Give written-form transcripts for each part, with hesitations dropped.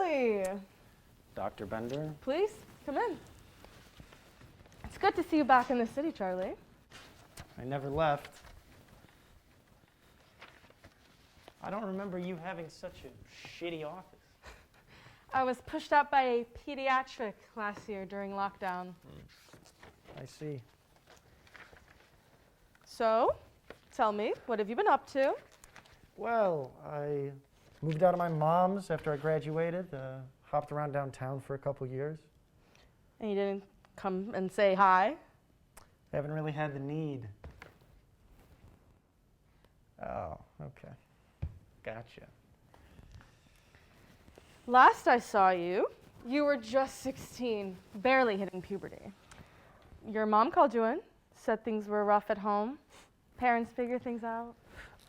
Charlie! Dr. Bender? Please, come in. It's good to see you back in the city, Charlie. I never left. I don't remember you having such a shitty office. I was pushed out by a pediatric last year during lockdown. I see. So, tell me, what have you been up to? Well, I moved out of my mom's after I graduated, hopped around downtown for a couple years. And you didn't come and say hi? I haven't really had the need. Oh, okay. Gotcha. Last I saw you, you were just 16, barely hitting puberty. Your mom called you in, said things were rough at home. Parents figure things out.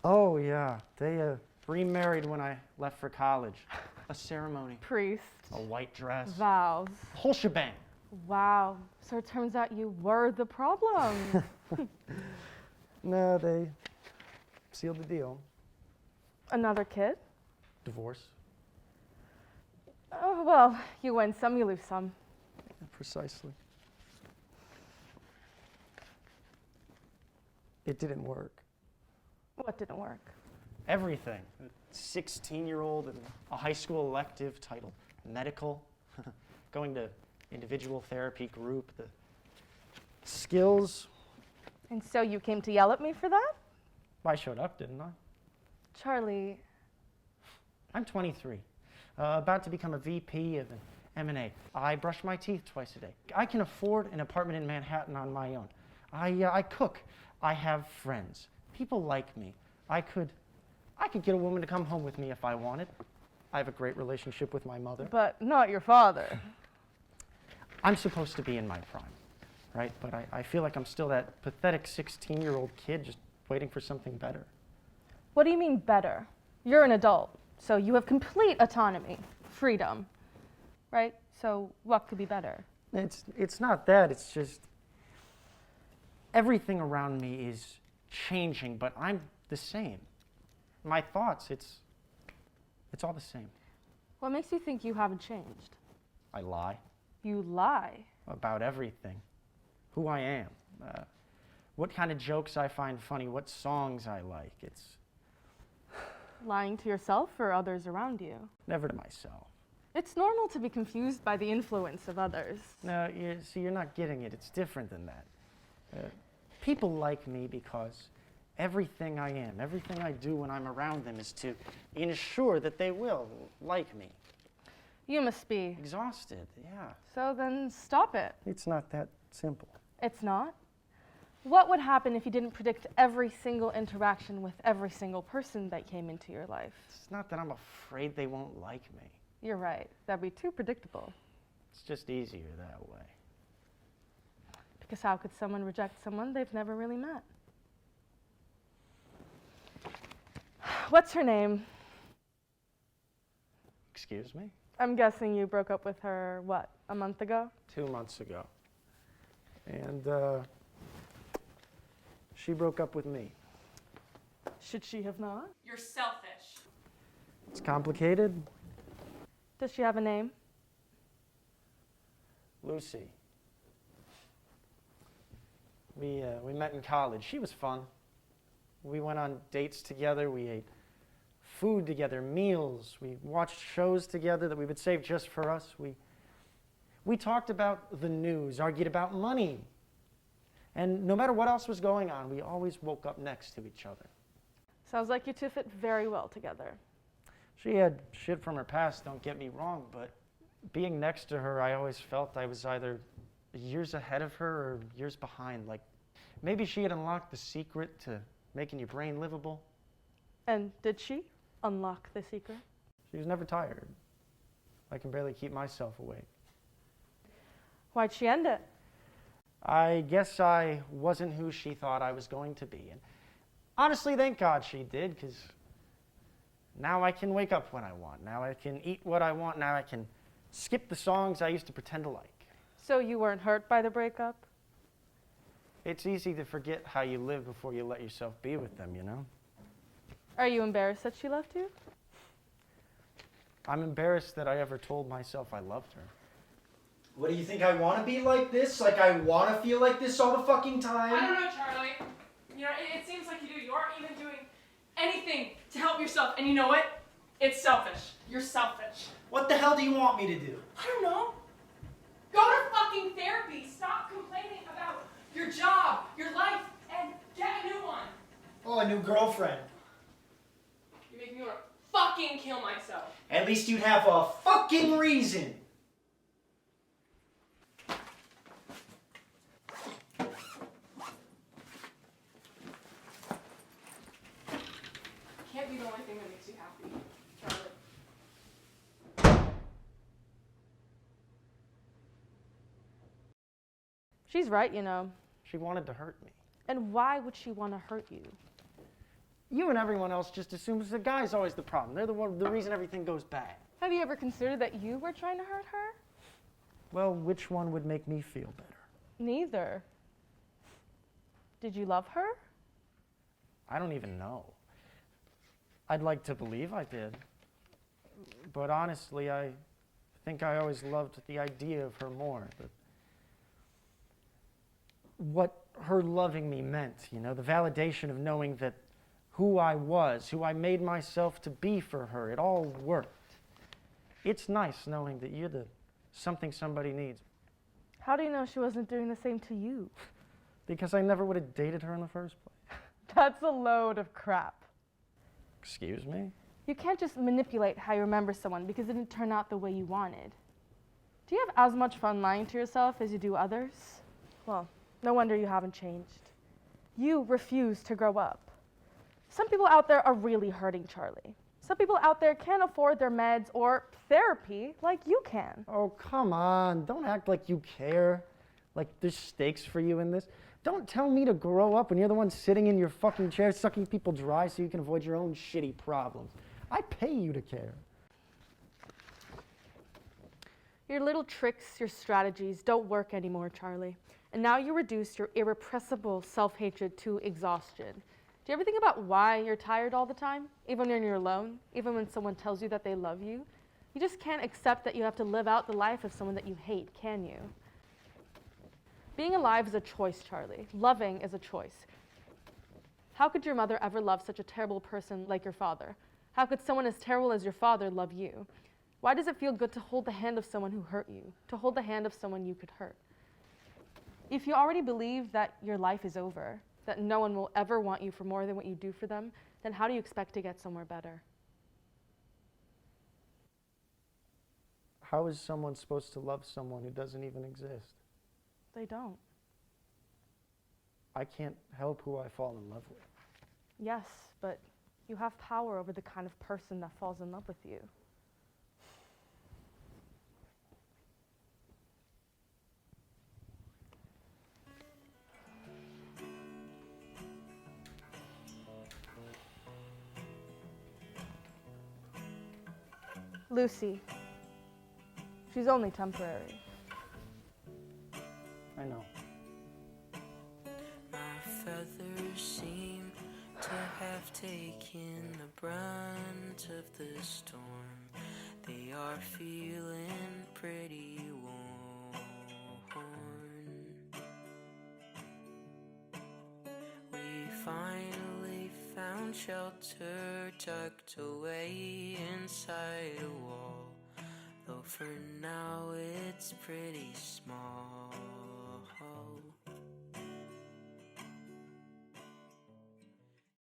Oh, yeah. They remarried when I left for college. A ceremony. Priest. A white dress. Vows. Whole shebang. Wow. So it turns out you were the problem. No, they sealed the deal. Another kid? Divorce. Oh, well, you win some, you lose some. Yeah, precisely. It didn't work. What didn't work? Everything. A 16-year-old in a high school elective titled medical, going to individual therapy group, the skills. And so you came to yell at me for that? I showed up, didn't I? Charlie. I'm 23, about to become a VP of an M&A. I brush my teeth twice a day. I can afford an apartment in Manhattan on my own. I cook. I have friends. People like me. I could get a woman to come home with me if I wanted. I have a great relationship with my mother. But not your father. I'm supposed to be in my prime, right? But I feel like I'm still that pathetic 16-year-old kid just waiting for something better. What do you mean better? You're an adult, so you have complete autonomy, freedom, right? So what could be better? It's not that, it's just everything around me is changing, but I'm the same. My thoughts, it's all the same. What makes you think you haven't changed? I lie You lie. about everything. Who I am, what kind of jokes I find funny, what songs I like. It's Lying to yourself or others around you? never to myself. It's normal to be confused by the influence of others. No, see, you're not getting it. It's different than that. People like me because everything I am, everything I do when I'm around them is to ensure that they will like me. You must be. Exhausted, yeah. So then stop it. It's not that simple. It's not? What would happen if you didn't predict every single interaction with every single person that came into your life? It's not that I'm afraid they won't like me. You're right. That'd be too predictable. It's just easier that way. Because how could someone reject someone they've never really met? What's her name? Excuse me? I'm guessing you broke up with her, what, a month ago? 2 months ago. And she broke up with me. Should she have not? You're selfish. It's complicated. Does she have a name? Lucy. We met in college. She was fun. We went on dates together. We ate food together, meals. We watched shows together that we would save just for us. We talked about the news, argued about money. And no matter what else was going on, we always woke up next to each other. Sounds like you two fit very well together. She had shit from her past, don't get me wrong, but being next to her, I always felt I was either years ahead of her or years behind. Like, maybe she had unlocked the secret to making your brain livable. And did she unlock the secret? She was never tired. I can barely keep myself awake. Why'd she end it? I guess I wasn't who she thought I was going to be. And honestly, thank God she did, because now I can wake up when I want. Now I can eat what I want. Now I can skip the songs I used to pretend to like. So you weren't hurt by the breakup? It's easy to forget how you live before you let yourself be with them, you know? Are you embarrassed that she left you? I'm embarrassed that I ever told myself I loved her. What do you think, I want to be like this? Like I want to feel like this all the fucking time? I don't know, Charlie. You know, it seems like you do. You aren't even doing anything to help yourself. And you know what? It's selfish. You're selfish. What the hell do you want me to do? I don't know. Go to fucking therapy. Stop complaining about your job, your life, and get a new one. Oh, a new girlfriend. You're making me want to fucking kill myself. At least you'd have a fucking reason. Can't be the only thing that makes you happy, Charlie. She's right, you know. She wanted to hurt me. And why would she want to hurt you? You and everyone else just assumes the guy's always the problem. They're the reason everything goes bad. Have you ever considered that you were trying to hurt her? Well, which one would make me feel better? Neither. Did you love her? I don't even know. I'd like to believe I did. But honestly, I think I always loved the idea of her more. What her loving me meant, you know, the validation of knowing that who I was, who I made myself to be for her, it all worked. It's nice knowing that you're the something somebody needs. How do you know she wasn't doing the same to you? Because I never would have dated her in the first place. That's a load of crap. Excuse me? You can't just manipulate how you remember someone because it didn't turn out the way you wanted. Do you have as much fun lying to yourself as you do others? Well, no wonder you haven't changed. You refuse to grow up. Some people out there are really hurting Charlie. Some people out there can't afford their meds or therapy like you can. Oh, come on. Don't act like you care. Like there's stakes for you in this. Don't tell me to grow up when you're the one sitting in your fucking chair sucking people dry so you can avoid your own shitty problems. I pay you to care. Your little tricks, your strategies don't work anymore, Charlie. And now you reduce your irrepressible self-hatred to exhaustion. Do you ever think about why you're tired all the time? Even when you're alone? Even when someone tells you that they love you? You just can't accept that you have to live out the life of someone that you hate, can you? Being alive is a choice, Charlie. Loving is a choice. How could your mother ever love such a terrible person like your father? How could someone as terrible as your father love you? Why does it feel good to hold the hand of someone who hurt you? To hold the hand of someone you could hurt? If you already believe that your life is over, that no one will ever want you for more than what you do for them, then how do you expect to get somewhere better? How is someone supposed to love someone who doesn't even exist? They don't. I can't help who I fall in love with. Yes, but you have power over the kind of person that falls in love with you. Lucy. She's only temporary. I know. My feathers seem to have taken the brunt of the storm. They are feeling pretty worn. We finally found shelter tucked away inside a wall, though for now it's pretty small.